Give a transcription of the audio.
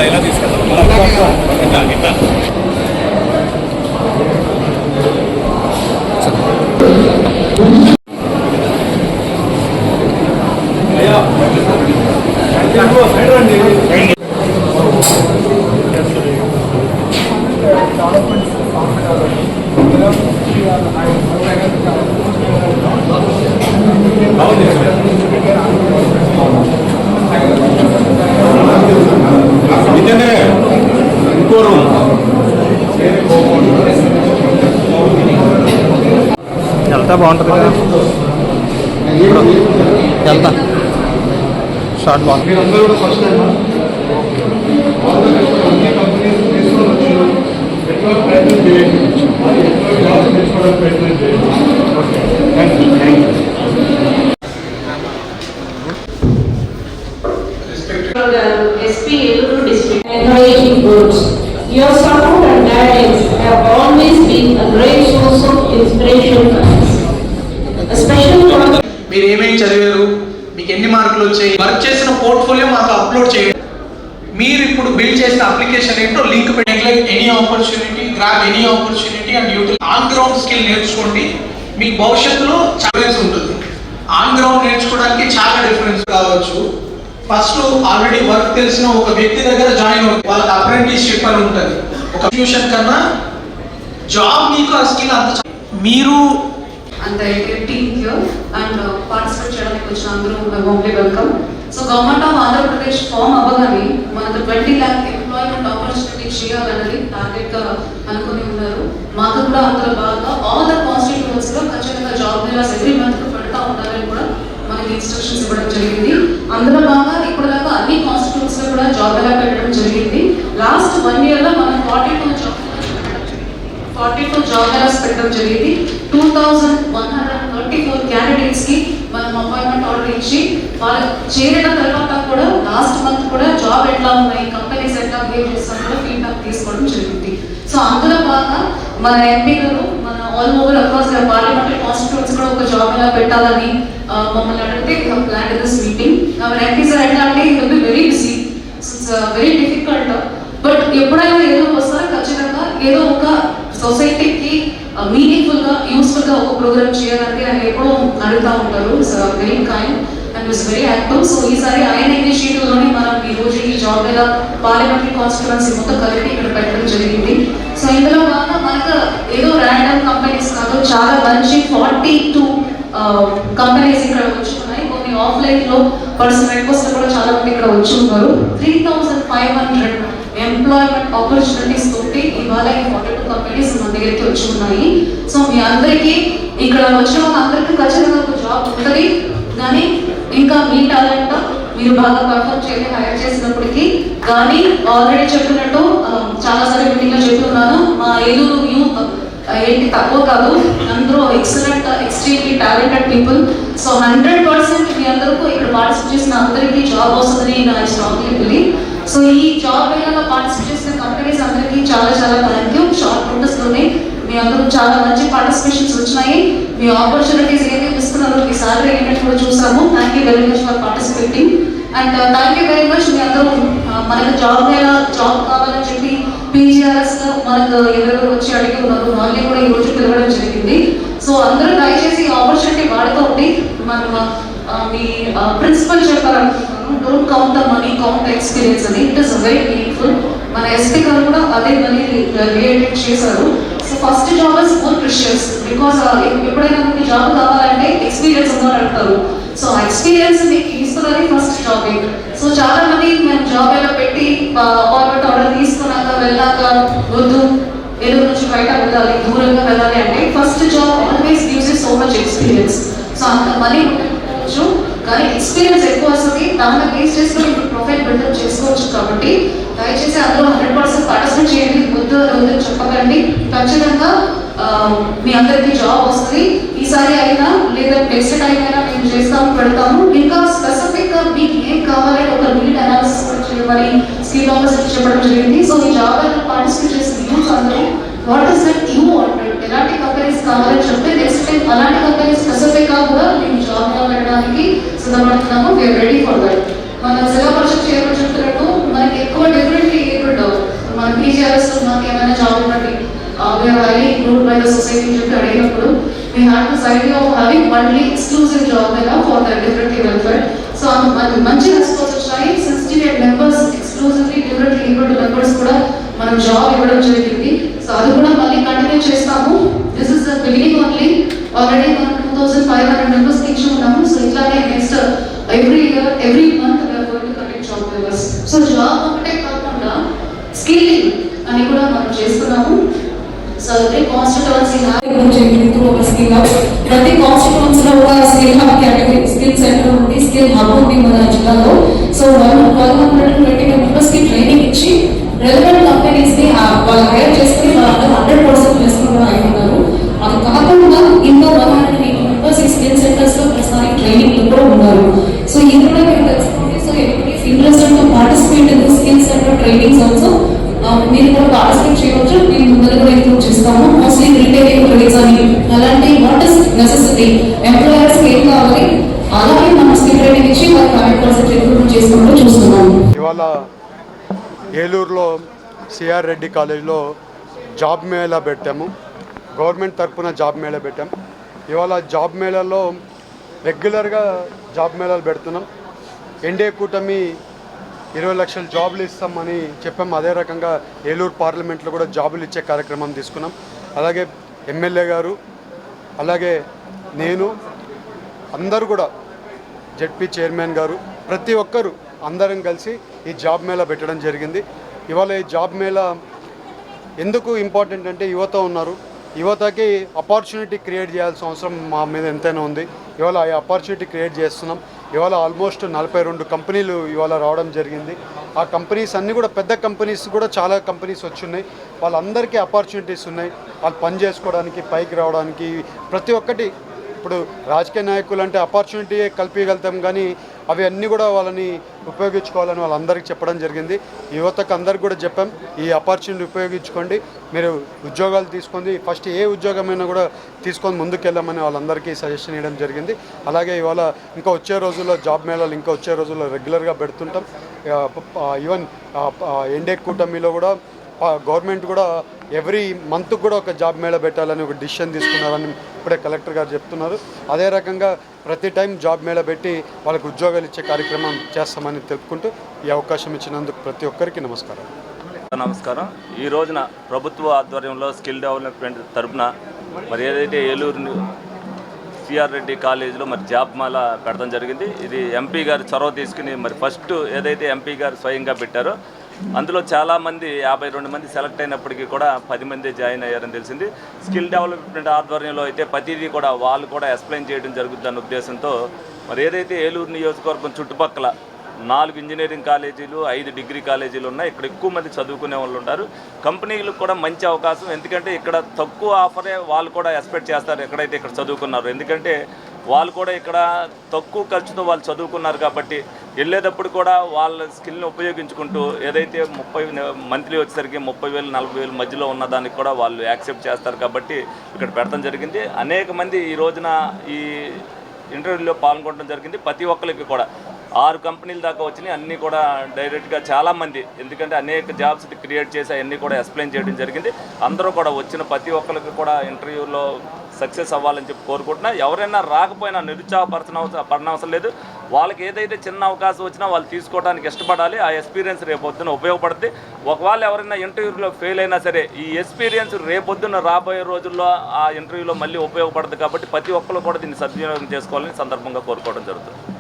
ఇలా తీసుకెళ్తాం. వెళ్తా బాగుంటుంది కదా, వెళ్తా షార్ట్ బాగుంటుంది. SP Eluru district encouraging words. Your support and guidance have always been a great source of inspiration for us. A special మీరు ఏమేమి చదివారు, మీకు ఎన్ని మార్కులు వచ్చాయి, వర్క్ చేసిన పోర్ట్ఫోలియో మాకు అప్లోడ్ చేయండి. మీరు ఇప్పుడు బిల్డ్ చేసిన అప్లికేషన్ ఏంటో లింక్ పెట్టి any opportunity, grab any opportunity and util on ground skill నేర్చుకోండి. మీకు భవిష్యత్తులో ఛాలెంజ్ ఉంటుంది. ఆన్ గ్రౌండ్ నేర్చుకోవడానికి చాలా డిఫరెన్స్ కావచ్చు. ఫస్ట్ ఆల్రెడీ వర్క్ తెలిసిన ఒక వ్యక్తి దగ్గర జాయిన్ అవుతుంది, వాళ్ళకి అప్రెంటిస్షిప్ అని ఉంటుంది. ఒక ట్యూషన్ కన్నా జాబ్ మీకు ఆ స్కిల్ అంత. మీరు and the team here and participate చేయడానికి వచ్చిన అందరూ warmly welcome. So government of Andhra Pradesh form అవ్వగానే మనకు 20 lakh ఎంప్లాయ్మెంట్ ఆపర్చునిటీ చేయాలనేది టార్గెట్ గా అనుకుని ఉన్నారు. మాకు కూడా అందరూ బాగా ఆల్ ద కాన్స్టిట్యూయెన్సీస్ లో ఖచ్చితంగా జాబ్ మేళాస్ ఎవ్రీ మంత్ పెడతా ఉండాలని కూడా మనకి ఇన్స్ట్రక్షన్స్ ఇవ్వడం జరిగింది. అందులో బాగా ఇప్పుడు దాకా అన్ని కాన్స్టిట్యూయెన్సీస్ లో కూడా జాబ్ మేళా పెట్టడం జరిగింది. లాస్ట్ 1 year లో మనం 42 జాబ్ మేళాస్ పెట్టడం జరిగింది. 2134 క్యాండిడేట్స్ కి మనం అపాయింట్మెంట్ ఆర్డర్ ఇచ్చి వాళ్ళు చేరిన తర్వాత కూడా లాస్ట్ మంత్ కూడా జాబ్ ఎట్లా ఉన్నాయి, కంపెనీస్ ఎట్లా బిహేవ్ చేస్తారో ఫీడ్బ్యాక్ తీసుకోవడం జరిగింది. సో అందులో బాగా మన ఎంపీ గారు మన all over across the parliamentary constituency కూడా ఒక జాబ్ ఎలా పెట్టాలని మమ్మల్ని అడిగితే we have planned this meeting. our MPs are ఎట్లా అంటే he will be very busy, so it's very difficult, but ఎప్పుడైనా ఏదో వస్తారో ఖచ్చితంగా ఏదో ఒక సొసైటీకి మీనింగ్ఫుల్ గా యూస్ఫుల్ గా ఒక ప్రోగ్రామ్ చేయాలంటే ఆయన ఎప్పుడూ అడుగుతూ ఉంటారు. Very kind and was very active. So ఈసారి ఆయన ఇనిషియేటివ్ లోనే మనం ఈ రోజు ఈ జాబ్ మీద పార్లమెంటరీ కాన్స్టిట్యూయెన్సీ మొత్తం కలిపి ఇక్కడ పెట్టడం జరిగింది. సో ఇందులో బాగా మనకు ఏదో ర్యాండమ్ కంపెనీస్ కాదు, చాలా మంచి 42 కంపెనీస్ ఇక్కడ వచ్చి ఉన్నాయి. కొన్ని ఆఫ్లైన్ లో పర్సనల్ రిక్వెస్ట్ కూడా చాలా మంది ఇక్కడ వచ్చి ఉన్నారు. 3500 ఎంప్లాయ్మెంట్ ఆపర్చునిటీస్ తోటి ఇవాళ ఈ 42 కంపెనీస్ మన దగ్గరికి వచ్చి ఉన్నాయి. సో మీ అందరికీ ఇక్కడ వచ్చిన వాళ్ళందరికీ ఖచ్చితంగా ఒక జాబ్ ఉంటుంది. కానీ ఇంకా మీ టాలెంట్ మీరు బాగా పర్ఫార్మ్ చేసి హైర్ చేసినప్పటికీ కానీ ఆల్రెడీ చెప్పినట్టు చాలాసార్లు మీటింగ్లో చెప్తున్నాను, మా ఏలూరు యూత్ ఏంటి తక్కువ కాదు, అందరూ excellent extremely talented people. So 100% మీ అందరికీ ఇక్కడ పార్టిసిపేట్ చేసిన అందరికీ జాబ్ వస్తుందని నా స్ట్రాంగ్లీ బిలీవ్. సో ఈ జాబ్ మేళాలో పార్టిసిపేట్ చేసిన కంపెనీస్ అందరికీ చాలా చాలా థ్యాంక్ యూ. షార్ట్ నోటీస్లోనే మీ అందరూ చాలా మంచి పార్టిసిపేషన్స్ వచ్చినాయి. మీ ఆపర్చునిటీస్ ఏమేమి ఇస్తున్నారు, మీ సాలరీ ఏంటంటే కూడా చూసాము. Thank you very much for participating and thank you very much. మీ అందరూ మనకు జాబ్ మేళా జాబ్ కావాలని చెప్పి PGRS మనకు ఎవరెవరు వచ్చి అడిగి ఉన్నారు, వాళ్ళని కూడా ఈ రోజు పిలవడం జరిగింది. సో అందరూ దయచేసి ఆపర్చునిటీ వాడుకోండి. మనం మీ ప్రిన్సిపల్ చెప్పారనుకుంటున్నాను, don't count the money, count experience అని. It is very meaningful. మన ఎస్పీ గారు కూడా అదే మనీ రిలేటెడ్ చేశారు. So first job is more precious because ఎప్పుడైనా మీకు జాబ్ కావాలంటే ఎక్స్పీరియన్స్ ఉందని అంటారు. సో ఎక్స్పీరియన్స్ మీకు ఇస్తున్నది ఫస్ట్ జాబ్. సో చాలా మంది మేము జాబ్ ఎలా పెట్టి అపాయింట్మెంట్ ఆర్డర్ తీసుకున్నాక వెళ్ళాక వద్దు ఏదో నుంచి బయట వెళ్ళాలి, దూరంగా వెళ్ళాలి అంటే first job always gives you so much experience. So అంత మనీ ఉండకపోవచ్చు కానీ ఎక్స్పీరియన్స్ ఎక్కువ వస్తుంది. దాన్ని బేస్ చేసుకుని ఇప్పుడు ప్రొఫైల్ బిల్డప్ చేసుకోవచ్చు. కాబట్టి దయచేసి అందులో 100% పార్టిసిపేట్ చేయండి. వద్దు చెప్పకండి. ఖచ్చితంగా మీ అందరికీ జాబ్ వస్తుంది. ఈసారి అయినా లేదా నెక్స్ట్ టైం అయినా మేము చేస్తాము, పెడతాము. ఇంకా స్పెసిఫిక్గా మీకు ఏం కావాలి ఒక నీడ్ అనాలిసిస్ చేయమని స్కిల్ ఆఫీసర్ చెప్పడం జరిగింది. సో ఈ జాబ్ పార్టిసిపేట్ చేసిన యూత్ అందరూ what is that you wanted, ఎలాంటి కంపెనీస్ కావాలని చెప్తే నెక్స్ట్ టైం అలాంటి కంపెనీస్ స్పెసిఫిక్గా కూడా మేము జాబ్ వెళ్ళడానికి సిద్ధపడుతున్నాము. We're ready for that. మన జిల్లా పరిషత్ చైర్మన్ చెప్తున్నట్టు మనకి ఎక్కువ డిఫరెంట్లీ ఏబుల్డ్ మన పీజీఆర్ఎస్ మనకి ఏమైనా జాబ్ ఉన్నట్టు we're highly include by the society చెప్పి అడిగినప్పుడు we have this idea of having only exclusive job కదా for the different welfare. So మంచి రెస్పాన్స్ వచ్చాయి. 68 members exclusively different abled members కూడా మనం జాబ్ ఇవ్వడం జరిగింది. సో అది కూడా మళ్ళీ కంటిన్యూ చేస్తాము. This is the beginning only. Already మనం 2500 మెంబర్స్ ఇచ్చి ఉన్నాము. సో ఇట్లానే next every year every month we are going to connect job givers. So job ఒకటే కాకుండా స్కిల్లింగ్ అని కూడా మనం చేస్తున్నాము. సో every constituency ఒక స్కిల్ హబ్, ప్రతి కాన్స్టిట్యుయెన్సీలో కూడా skill hub category skill centre ఉంది, స్కిల్ హబ్ ఉంది మన జిల్లాలో. సో 120 మెంబర్స్ కి ట్రైనింగ్ ఇచ్చి రెలవెంట్ కంపెనీస్ ని వాళ్ళు హైర్ చేసుకుని వాళ్ళందరూ 100% ప్లేస్మెంట్ కూడా అయిపోయినారు. అది కాకుండా ఇంకా 180 మెంబర్స్ ఈ స్కిల్ సెంటర్స్ లో ప్రస్తుతానికి ట్రైనింగ్ కూడా ఉన్నారు. సో ఇది కూడా మేము తెలుసుకుంటే సో ఎవరికి interested to participate in skill centre trainings also మీరు కూడా పార్టిసిపేట్ చేయవచ్చు. మేము ముందర కూడా ఇంక్లూడ్ చేస్తాము. మోస్ట్లీ రిటైలింగ్ ట్రేడ్స్ అని అలాంటి వాట్ ఇస్ నెసెసిటీ ఎంప్లాయర్స్ ఏం కావాలి అలాగే మనం స్కిల్ ట్రైనింగ్ ఇచ్చి వాళ్ళకి 100% రిక్రూట్మెంట్ చేసుకుంటూ చూస్తున్నాము. ఇవాళ ఏలూరులో సిఆర్ రెడ్డి కాలేజ్లో జాబ్ మేళా పెట్టాము. గవర్నమెంట్ తరఫున జాబ్ మేళా పెట్టాం. ఇవాళ జాబ్ మేళాలో రెగ్యులర్గా జాబ్ మేళాలు పెడుతున్నాం. ఎన్డీఏ కూటమి 20 లక్షల జాబులు ఇస్తామని చెప్పాం. అదే రకంగా ఏలూరు పార్లమెంట్లో కూడా జాబులు ఇచ్చే కార్యక్రమం తీసుకున్నాం. అలాగే ఎమ్మెల్యే గారు అలాగే నేను అందరూ కూడా జెడ్పీ చైర్మన్ గారు ప్రతి ఒక్కరు అందరం కలిసి ఈ జాబ్ మేళా పెట్టడం జరిగింది. ఇవాళ ఈ జాబ్ మేళా ఎందుకు ఇంపార్టెంట్ అంటే యువత ఉన్నారు. యువతకి ఆపర్చునిటీ క్రియేట్ చేయాల్సిన అవసరం మా మీద ఎంతైనా ఉంది. ఇవాళ ఈ ఆపర్చునిటీ క్రియేట్ చేస్తున్నాం. ఇవాళ ఆల్మోస్ట్ 42 కంపెనీలు ఇవాళ రావడం జరిగింది. ఆ కంపెనీస్ అన్నీ కూడా పెద్ద కంపెనీస్ కూడా చాలా కంపెనీస్ వచ్చున్నాయి. వాళ్ళందరికీ ఆపర్చునిటీస్ ఉన్నాయి. వాళ్ళు పని చేసుకోవడానికి పైకి రావడానికి ప్రతి ఒక్కటి. ఇప్పుడు రాజకీయ నాయకులు అంటే ఆపర్చునిటీ కల్పించగలుగుతాం కానీ అవి అన్నీ కూడా వాళ్ళని ఉపయోగించుకోవాలని వాళ్ళందరికీ చెప్పడం జరిగింది. యువతకు అందరికి కూడా చెప్పాం ఈ ఆపర్చునిటీ ఉపయోగించుకోండి, మీరు ఉద్యోగాలు తీసుకోండి, ఫస్ట్ ఏ ఉద్యోగమైనా కూడా తీసుకొని ముందుకెళ్ళామని వాళ్ళందరికీ సజెషన్ ఇవ్వడం జరిగింది. అలాగే ఇవాళ ఇంకా వచ్చే రోజుల్లో జాబ్ మేళాలు ఇంకా వచ్చే రోజుల్లో రెగ్యులర్గా పెడుతుంటాం. ఈవెన్ ఎన్డీఏ కూటమిలో కూడా గవర్నమెంట్ కూడా ఎవ్రీ మంత్ కూడా ఒక జాబ్ మేళా పెట్టాలని ఒక డిసిషన్ తీసుకున్నారని ఇప్పుడే కలెక్టర్ గారు చెప్తున్నారు. అదే రకంగా ప్రతి టైం జాబ్ మేళా పెట్టి వాళ్ళకి ఉద్యోగాలు ఇచ్చే కార్యక్రమం చేస్తామని తెలుపుకుంటూ ఈ అవకాశం ఇచ్చినందుకు ప్రతి ఒక్కరికి నమస్కారం. ఈ రోజున ప్రభుత్వ ఆధ్వర్యంలో స్కిల్ డెవలప్మెంట్ తరఫున మరి ఏదైతే ఏలూరు సిఆర్ రెడ్డి కాలేజీలో మరి జాబ్ మేళా పెడతాం జరిగింది. ఇది ఎంపీ గారు చొరవ తీసుకుని మరి ఫస్ట్ ఏదైతే ఎంపీ గారు స్వయంగా పెట్టారో అందులో చాలామంది 52 మంది సెలెక్ట్ అయినప్పటికీ కూడా 10 మంది జాయిన్ అయ్యారని తెలిసింది. స్కిల్ డెవలప్మెంట్ ఆధ్వర్యంలో అయితే ప్రతిదీ కూడా వాళ్ళు కూడా ఎక్స్ప్లెయిన్ చేయడం జరుగుతుందన్న ఉద్దేశంతో మరి ఏదైతే ఏలూరు నియోజకవర్గం చుట్టుపక్కల 4 ఇంజనీరింగ్ కాలేజీలు 5 డిగ్రీ కాలేజీలు ఉన్నాయి. ఇక్కడ ఎక్కువ మంది చదువుకునే వాళ్ళు ఉంటారు. కంపెనీలకు కూడా మంచి అవకాశం. ఎందుకంటే ఇక్కడ తక్కువ ఆఫరే వాళ్ళు కూడా ఎక్స్పెక్ట్ చేస్తారు ఎక్కడైతే ఇక్కడ చదువుకున్నారు. ఎందుకంటే వాళ్ళు కూడా ఇక్కడ తక్కువ ఖర్చుతో వాళ్ళు చదువుకున్నారు కాబట్టి వెళ్ళేటప్పుడు కూడా వాళ్ళ స్కిల్ని ఉపయోగించుకుంటూ ఏదైతే 30 మంత్లీ వచ్చేసరికి 30,000 40,000 మధ్యలో ఉన్న దానికి కూడా వాళ్ళు యాక్సెప్ట్ చేస్తారు కాబట్టి ఇక్కడ పెడతాం జరిగింది. అనేక మంది ఈ రోజున ఈ ఇంటర్వ్యూలో పాల్గొనడం జరిగింది. ప్రతి ఒక్కరికి కూడా 6 కంపెనీల దాకా వచ్చినాయి. అన్నీ కూడా డైరెక్ట్గా చాలామంది ఎందుకంటే అనేక జాబ్స్ క్రియేట్ చేసి అవన్నీ కూడా ఎక్స్ప్లెయిన్ చేయడం జరిగింది. అందరూ కూడా వచ్చిన ప్రతి ఒక్కరికి కూడా ఇంటర్వ్యూలో సక్సెస్ అవ్వాలని చెప్పి కోరుకుంటున్నా. ఎవరైనా రాకపోయినా నిరుత్సాహపడన అవసరం లేదు. వాళ్ళకి ఏదైతే చిన్న అవకాశం వచ్చినా వాళ్ళు తీసుకోవడానికి ఇష్టపడాలి. ఆ ఎక్స్పీరియన్స్ రేపొద్దున ఉపయోగపడుతుంది. ఒకవేళ ఎవరైనా ఇంటర్వ్యూలో ఫెయిల్ అయినా సరే ఈ ఎక్స్పీరియన్స్ రేపొద్దున రాబోయే రోజుల్లో ఆ ఇంటర్వ్యూలో మళ్ళీ ఉపయోగపడుతుంది కాబట్టి ప్రతి ఒక్కరు కూడా దీన్ని సద్వినియోగం చేసుకోవాలని సందర్భంగా కోరుకోవడం జరుగుతుంది.